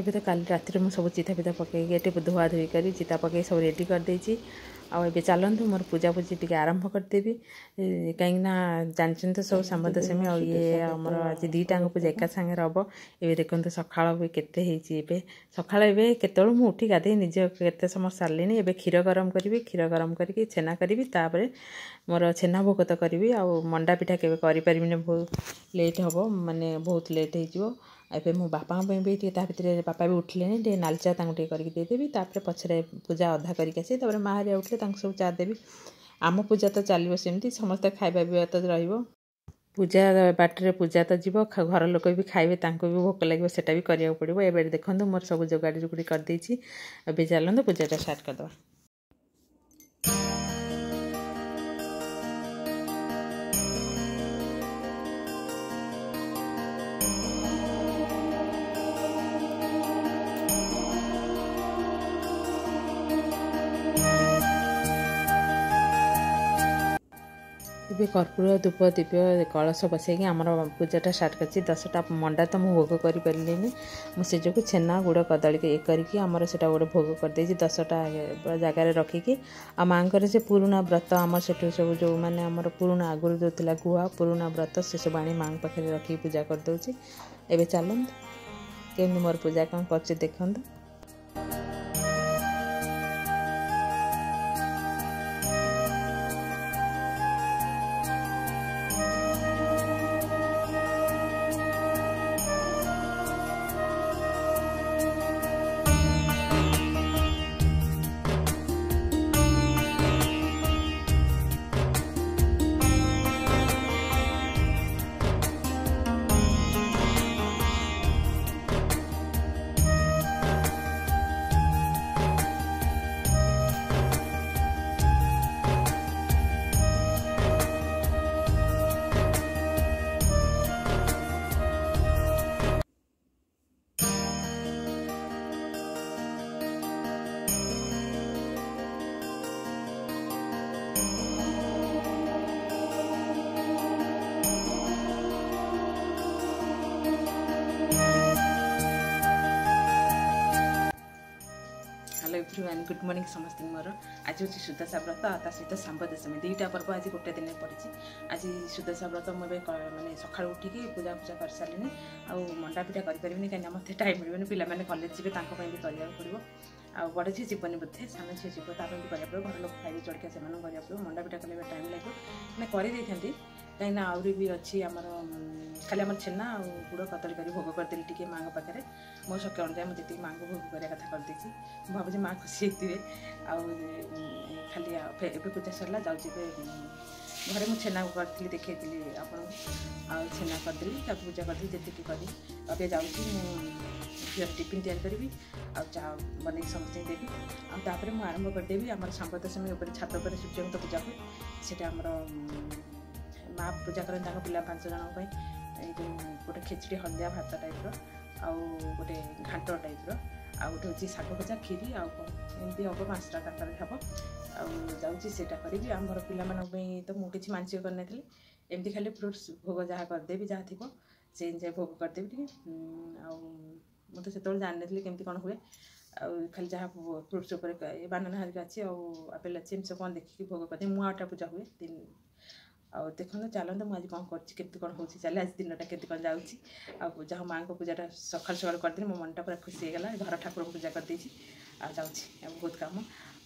ଏବେ ତ କାଲି ରାତିରେ ମୁଁ ସବୁ ଚିତା ଫିତା ପକାଇକି ଏଠି ଧୁଆ ଧୋଇ କରି ଚିତା ପକାଇ ସବୁ ରେଡ଼ି କରିଦେଇଛି। ଆଉ ଏବେ ଚାଲନ୍ତୁ ମୋର ପୂଜାପୂଜି ଟିକେ ଆରମ୍ଭ କରିଦେବି। କାହିଁକିନା ଜାଣିଛନ୍ତି ତ ସବୁ ଶାମ୍ବଦଶମୀ ଆଉ ଇଏ ଆମର ଆଜି ଦୁଇଟାଙ୍କ ପୂଜା ଏକା ସାଙ୍ଗରେ ହେବ। ଏବେ ଦେଖନ୍ତୁ ସକାଳ ବି କେତେ ହେଇଛି। ଏବେ ସକାଳ ଏବେ କେତେବେଳୁ ମୁଁ ଉଠି ଗାଧେଇ ନିଜ କେତେ ସମୟ ସାରିଲିଣି। ଏବେ କ୍ଷୀର ଗରମ କରିବି, କ୍ଷୀର ଗରମ କରିକି ଛେନା କରିବି, ତାପରେ ମୋର ଛେନା ଭୋଗ ତ କରିବି। ଆଉ ମଣ୍ଡା ପିଠା କେବେ କରିପାରିବିନି, ବହୁତ ଲେଟ୍ ହେବ, ମାନେ ବହୁତ ଲେଟ୍ ହେଇଯିବ। ଏବେ ମୋ ବାପାଙ୍କ ପାଇଁ ବି ଟିକେ ତା ଭିତରେ ବାପା ବି ଉଠିଲେଣି, ଟିକେ ନାଲି ଚା ତାଙ୍କୁ ଟିକେ କରିକି ଦେଇଦେବି। ତାପରେ ପଛରେ ପୂଜା ଅଧା କରିକି ଆସି ତାପରେ ମା ହେରିକା ଉଠିଲେ ତାଙ୍କୁ ସବୁ ଚା ଦେବି। ଆମ ପୂଜା ତ ଚାଲିବ ସେମିତି, ସମସ୍ତେ ଖାଇବା ପିଇବା ତ ରହିବ। ପୂଜା ବାଟରେ ପୂଜା ତ ଯିବ, ଘର ଲୋକ ବି ଖାଇବେ, ତାଙ୍କୁ ବି ଭୋକ ଲାଗିବ, ସେଇଟା ବି କରିବାକୁ ପଡ଼ିବ। ଏବେ ଦେଖନ୍ତୁ ମୋର ସବୁ ଯୋଗାଡ଼ି ଯୋଗାଡ଼ି କରିଦେଇଛି। ଏବେ ଚାଲନ୍ତୁ ପୂଜାଟା ଷ୍ଟାର୍ଟ କରିଦେବା। ଏବେ କର୍ପୂର ଧୂପ ଦିବ୍ୟ କଳସ ବସେଇକି ଆମର ପୂଜାଟା ଷ୍ଟାର୍ଟ କରିଛି। 10ଟା ମଣ୍ଡା ତ ମୁଁ ଭୋଗ କରିପାରିଲିନି, ମୁଁ ସେ ଯୋଗୁଁ ଛେନା ଗୁଡ଼ କଦଳୀ ଇଏ କରିକି ଆମର ସେଇଟା ଗୋଟେ ଭୋଗ କରିଦେଇଛି 10ଟା ଜାଗାରେ ରଖିକି। ଆଉ ମାଆଙ୍କର ସେ ପୁରୁଣା ବ୍ରତ ଆମର ସେଠୁ ସବୁ ଯେଉଁମାନେ ଆମର ପୁରୁଣା ଆଗରୁ ଯେଉଁ ଥିଲା ଗୁଆ ପୁରୁଣା ବ୍ରତ ସେସବୁ ଆଣି ମାଆଙ୍କ ପାଖରେ ରଖିକି ପୂଜା କରିଦେଉଛି। ଏବେ ଚାଲନ୍ତୁ କେମିତି ମୋର ପୂଜା କ'ଣ କରୁଛି ଦେଖନ୍ତୁ। हेलो एवरीवन, गुड मॉर्निंग समस्त। मोर आज हूँ सुदशा व्रत ता सहित शाम्बदशमी दुईटा पर्व आज गोटे दिन पड़ी। आज सुदशा व्रत मुझे मानने सका उठिकी पूजा पूजा कर सारे आउ मंडा पिठा करें कहीं मत टाइम मिलने पे कलेज जी भी करने पड़ो। आ बड़ झी जीवन बोधे सान झी जीव ताप भी करा पड़ो। घर लोग खाई जड़िया से करा पड़ो। मंडा पिठा कले टाइम लगे मैंने कर कहीं आहरी भी अच्छी आमर खाली आम छेना आ गुड़ कदली कर भोग करदेली टी माँ पाखे मो शक्य अनुसार मुझे जी माँ को भोग करने कथा करदे भावी माँ खुशी होते खाली ए पूजा सरला जाऊँगी घरे मुझे छेना करी देखी आप छेना करदेली पूजा करदेली जी करी अब जाऊँगी झील टिफिन तैयारी करी आ चा बन समस्त देवी आपर मुझे आरंभ करदेवी आम शाम्बदशमी छात पर सूर्य तो पूजा हुए से माँ पूजा करें पिला 5 जन गोटे खिचड़ी हल्दिया भात टाइप आउ गोटे घाट टाइप आ गोटे हूँ शाग भजा खीरी आमती हम 5टा तरकारी हम आउटा करी आमर पाई तो मुझे किसी मानसिक करनी एमती खाली फ्रुट्स भोग जहाँ करदेवी जहाँ थी से अनुसार भोग करदेवी मुझे से जानी केमती कौन हुए खाली जहाँ फ्रुट्स बानाना हरिका अच्छी आपेल अच्छी सब कौन देखिए भोग करदे मुआटा पूजा हुए 3 आ देखो चलते मुझे कौन करती कौन हो चले आज दिन टा के कौन जाऊँगी जहाँ माँ को पूजाटा सकाल सकाल करदे मो मन टा पूरा खुशी होगा। घर ठाकुर पूजा करदे बहुत कम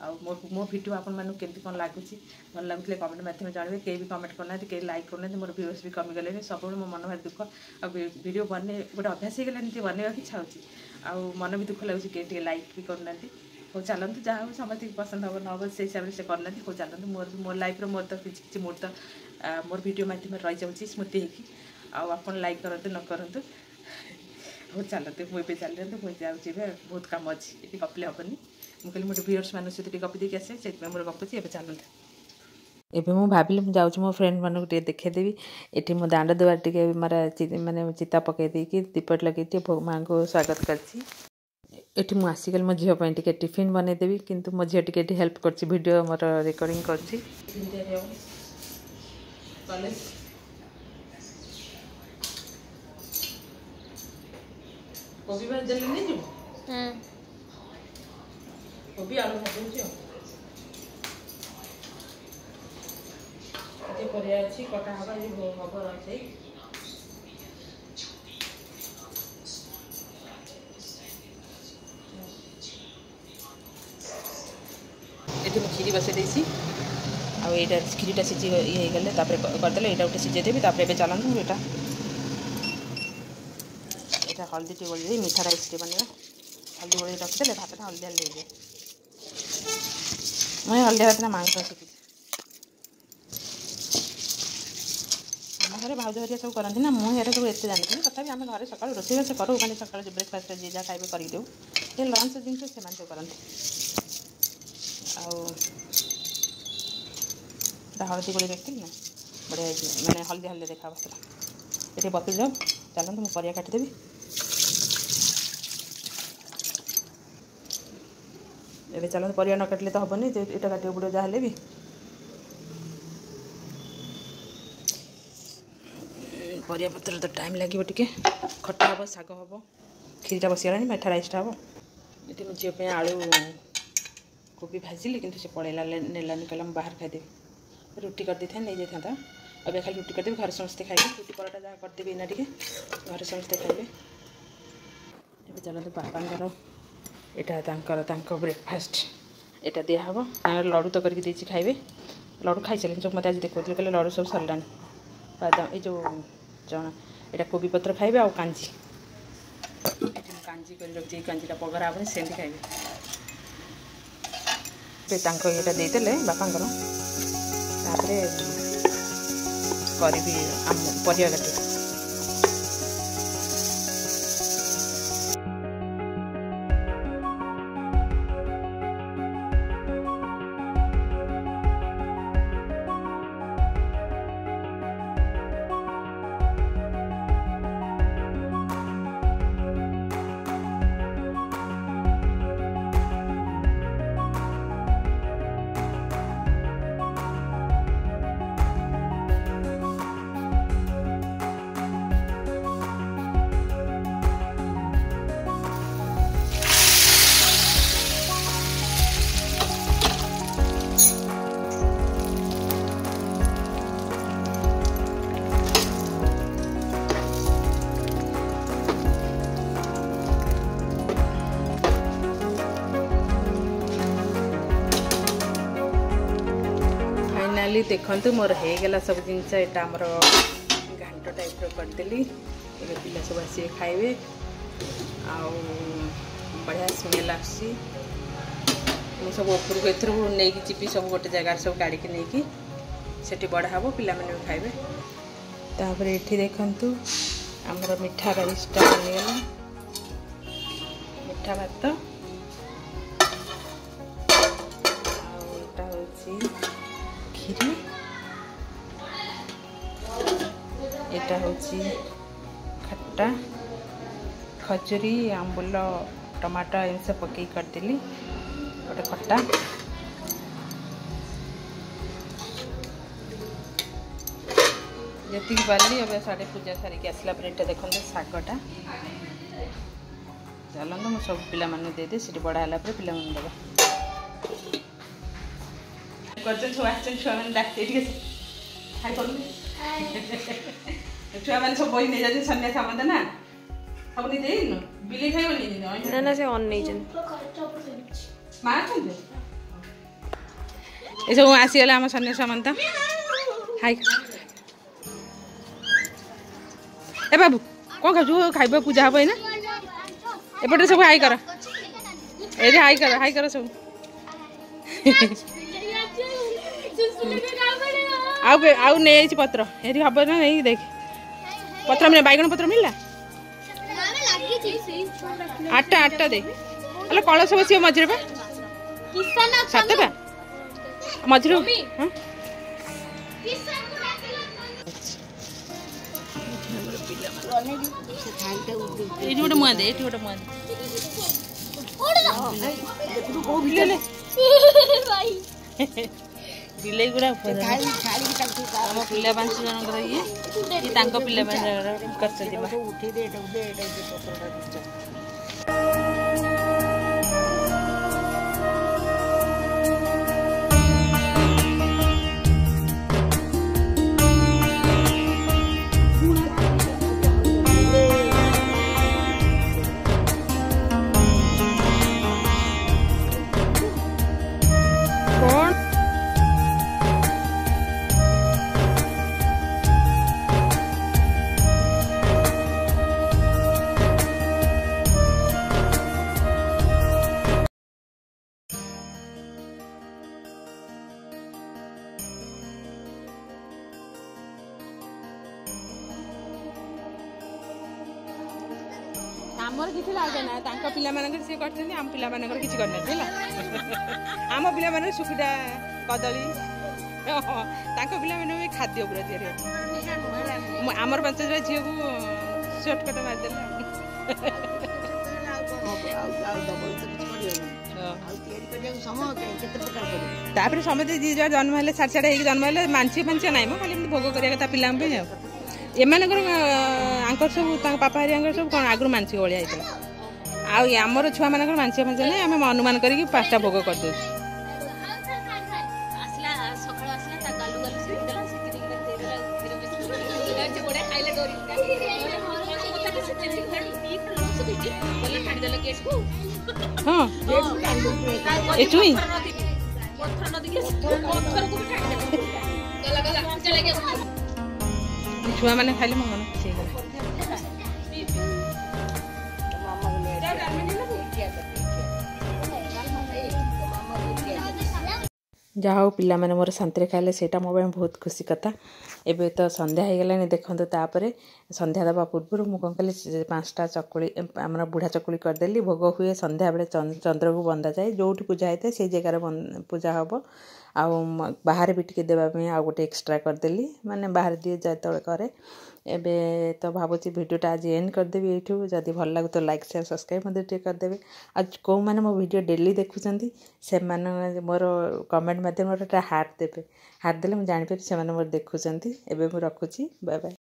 आ मो भिडियो आपन केमती कौन लगुच भल लगुले कमेंट माध्यम जानवे कई भी कमेंट करना कई लाइक करना मोर व्यूअर्स भी कमिगले सब मो मन भारी दुख आ वीडियो बने गोटे अभ्यास हो गलानी बनवा इच्छा हो मन भी दुख लगुच कई लाइक भी करना हो चलते जहाँ हो समस्त पसंद हम न हम से हिसाब से करना हो चलते मोर लाइफ मोर तो किसी मोर तो मोर वीडियो माध्यम रही जाऊँगी स्मृति होगी आपन लाइक करते न करतु हो चलते मुझे चलते मुझे जाऊँगी बहुत कम अच्छी ये गपले हेनी मुझे मोटे व्यूअर्स मान सहित गपी देकी आसे से मोर गपुची ए चलते एवं मुझे भाविली मुझे जाऊँ मो फ्रेंड मानक देखेदेवी ये मो दांड दुआर टे मारा मानने चिता पकईदे दीपट लगे माँ को स्वागत करती एटी मु आसिकल मो झील टे टिफिन बनईदेवी किंतु मो झील टे हेल्प कर वीडियो मोर रिकॉर्डिंग कर कोबी भाजी नहीं जो कोबी आलू भाजी जो ये परिया अछि कटा हबा ये खबर अछि एठी खीरी बसे देसी आ एटा खीरीटा सिझी ये गले तापर करदेले एटा उठे सिझे देबी तापर एबे चलन एटा एटा हल्दी टी गोल मीठा राइस टी बनेबा हल्दी गोल रखदेले भातटा हल्दी ले जे मैं हल्दी भात ना मांग सकती घरे भाज हरिया सब करती ना मुझे सब एत जानी तथा आम घर सका रोषेईबास करूँ मैंने सका ब्रेकफास्ट जी जहाँ खाइबे कर दे लंच जिन से सब करती हलदी गोली रखी ना बढ़िया मैंने हल्दी हल्दी देखा बसला ये बतुल जाओ चलते मुझे परिया काटिदेवी ये चलते परिया न काटिले तो हेनी यहाँ काटे पड़ो जहाँ भी परिया पत्र तो टाइम लगे टे खटा हम शाग हम खीरीटा बसीगला मेठा राइसटा हम ये मुझे झील आलू कोबी भाजिली कि पड़ेगा नेलानी कहला बाहर खाईदेवी रुटी कर देता नहीं जाता अब खाली रुटी करदेवी घर समस्ते खाइबे रुटी परोटा जहाँ करदेवी ना टे घर समस्ते खाइबे ये चलते बापांकर यहाँ ब्रेकफास्ट यहाँ दिहब लड्डू तो करके खाइबे लड्डू खाई सारे सब मत आज देखते कहले लड्डू सब सरला बादाम ये जो चना यहाँ कोबी पत्र खाइबे आ कांजी कांजी कर रखी कांजीटा पगरा हम सेमती खाइबे ये देदेले बापांकर तापर करी परिया काटी देखु मोर होगला सब जिनस यहाँ आमर घाट टाइप करदेली पिला सब आस खाइबे बढ़िया स्मेल आसी सब उपरको एथर नहीं जीपी सब गोटे जगार सब गाड़ी की नहीं सेठी बढ़ा हम पिला मैंने खाइबे तापर ये देखु आमर मीठा राइसटा बनीगला मीठा भात खीरी एटा होची खट्टा खजूरी आंबुल टमाटर इन सब पकई करदेली गोटे खट्टा जी पार्ली अब साढ़े पूजा सारिक आसला देखते शागटा चलते मुझे सब पिला देदे सी बड़ा है पिला देवा छुआ मैंने डाकते छुआ मैंने सब बही नहीं जाते सन्या सामंत ना सब नहीं दे बिले खाइबो नहीं ना से ऑन नहीं जन मार दे ए सब आसी गला हम सन्या सामंत हाय ए बाबू कौन खाजु खाइबो पूजा हबो ना एपटे सब हाई कर ए हाई कर सब आउ नहीं पत्र ये हम ना नहीं देख पत्र मैंने बैगन पत्र मिलला 8टा दे अरे कलश बस मझे सतटा मझे गोटे मुआ दे गोटे मुआ बिले गुड़ा आम पिला 5 जन ये पिला ମାଗିଥିଲା ଆଉ ନା ତାଙ୍କ ପିଲାମାନଙ୍କର ସିଏ କରିଛନ୍ତି ଆମ ପିଲାମାନଙ୍କର କିଛି କରିନାହାନ୍ତି ହେଲା ଆମ ପିଲାମାନଙ୍କର ଶୁଖିଟା କଦଳୀ ତାଙ୍କ ପିଲାମାନେ ବି ଖାଦ୍ୟ ପୁରା ତିଆରି ଆମର 5 ଜଣ ଝିଅକୁ ସର୍ଟକଟ ମାରିଦେଲେ ତାପରେ ସମସ୍ତେ ଯିଏ ଯାହା ଜନ୍ମ ହେଲେ ସାଢ଼େ ସାଢ଼େ ହେଇକି ଜନ୍ମ ହେଲେ ମାଂସିଆ ନାହିଁ ମ ଖାଲି ଏମିତି ଭୋଗ କରିବା କଥା ପିଲାଙ୍କ ପାଇଁ ଆଉ ଏମାନଙ୍କର ଆଙ୍କର ସବୁ ତାଙ୍କ ବାପା ହେରିଆଙ୍କର ସବୁ କ'ଣ ଆଗରୁ ମାନସିକ ଭଳିଆ ହେଇଥିଲା ଆଉ ଆମର ଛୁଆମାନଙ୍କର ମାଂସିଆ ନାହିଁ ଆମେ ଅନୁମାନ କରିକି 5ଟା ଭୋଗ କରିଦେଉଛୁ ହଁ ଛୁଇଁ ଛୁଆମାନେ ଖାଇଲେ ମୋ ମନ ଖୁସି ହେଇଗଲା ଯାହା ହଉ ପିଲାମାନେ ମୋର ଶାନ୍ତିରେ ଖାଇଲେ ସେଇଟା ମୋ ପାଇଁ ବହୁତ ଖୁସି କଥା ଏବେ ତ ସନ୍ଧ୍ୟା ହେଇଗଲାଣି ଦେଖନ୍ତୁ ତାପରେ ସନ୍ଧ୍ୟା ଦେବା ପୂର୍ବରୁ ମୁଁ କ'ଣ କଲି 5ଟା ଚକୁଳି ଆମର ବୁଢ଼ା ଚକୁଳି କରିଦେଲି ଭୋଗ ହୁଏ ସନ୍ଧ୍ୟାବେଳେ ଚନ୍ଦ୍ରକୁ ବନ୍ଦାଯାଏ ଯେଉଁଠି ପୂଜା ହେଇଥାଏ ସେଇ ଜାଗାରେ ପୂଜା ହେବ ଆଉ ବାହାରେ ବି ଟିକେ ଦେବା ପାଇଁ ଆଉ ଗୋଟେ ଏକ୍ସଟ୍ରା କରିଦେଲି ମାନେ ବାହାରେ ଦିଏ ଯେତେବେଳେ କରେ ଏବେ ତ ଭାବୁଛି ଭିଡ଼ିଓଟା ଆଜି ଏଣ୍ଡ କରିଦେବି ଏଇଠୁ ଯଦି ଭଲ ଲାଗୁ ତ ଲାଇକ୍ ସେୟାର ସବସ୍କ୍ରାଇବ୍ ମଧ୍ୟ ଟିକେ କରିଦେବେ ଆଉ କେଉଁମାନେ ମୋ ଭିଡ଼ିଓ ଡେଲି ଦେଖୁଛନ୍ତି ସେମାନେ ମୋର କମେଣ୍ଟ ମାଧ୍ୟମରେ ହାର୍ଟ ଦେବେ ହାର୍ଟ ଦେଲେ ମୁଁ ଜାଣିପାରିବି ସେମାନେ ମୋର ଦେଖୁଛନ୍ତି ଏବେ ମୁଁ ରଖୁଛି ବାଏ ବାଏ।